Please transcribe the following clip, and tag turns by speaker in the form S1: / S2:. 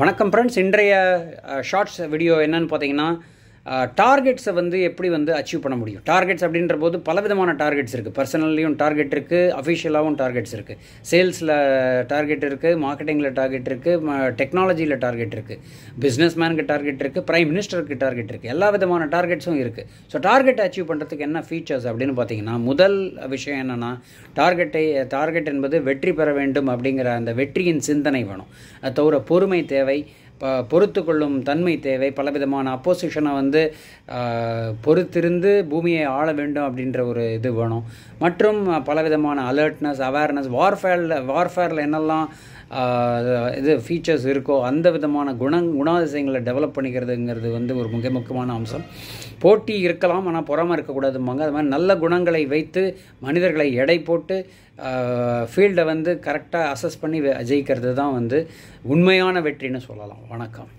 S1: வணக்கம் ஃப்ரெண்ட்ஸ். இன்றைய shorts video என்னன்னு பார்த்தீங்கன்னா, டார்கெட்ஸை எப்படி அச்சீவ் பண்ண முடியும். டார்கெட்ஸ் அப்படின்ற போது பலவிதமான டார்கெட்ஸ் இருக்குது. பர்சனல்லையும் டார்கெட் இருக்குது, அஃபிஷியலாகவும் டார்கெட்ஸ் இருக்குது. சேல்ஸில் டார்கெட் இருக்குது, மார்க்கெட்டிங்கில் டார்கெட் இருக்குது, டெக்னாலஜியில் டார்கெட் இருக்குது, பிஸ்னஸ் மேனுக்கு டார்கெட் இருக்குது, பிரைம் மினிஸ்டருக்கு டார்கெட் இருக்குது. எல்லா விதமான டார்கெட்ஸும் இருக்குது. ஸோ டார்கெட் அச்சீவ் பண்ணுறதுக்கு என்ன ஃபீச்சர்ஸ் அப்படின்னு பார்த்தீங்கன்னா, முதல் விஷயம் என்னென்னா, டார்கெட் என்பது வெற்றி பெற வேண்டும் அப்படிங்கிற அந்த வெற்றியின் சிந்தனை வேணும். அது தவிர பொறுமை தேவை, பொறுத்து கொள்ளும் தன்மை தேவை, பலவிதமான அப்போசிஷனை பொறுத்திருந்து பூமியை ஆள வேண்டும் அப்படின்ற ஒரு இது வேணும். மற்றும் பலவிதமான அலர்ட்னஸ், அவேர்னஸ், வார்ஃபேரில் என்னெல்லாம் இது ஃபீச்சர்ஸ் இருக்கோ அந்த விதமான குணாதிசயங்களை டெவலப் பண்ணிக்கிறதுங்கிறது ஒரு மிக முக்கியமான அம்சம். போட்டி இருக்கலாம், ஆனால் பொறாமல் இருக்கக்கூடாதும்பாங்க. அது மாதிரி நல்ல குணங்களை வைத்து மனிதர்களை எடை போட்டு ஃபீல்டை கரெக்டாக அசஸ் பண்ணி ஜெயிக்கிறது தான் உண்மையான வெற்றின்னு சொல்லலாம். வணக்கம்.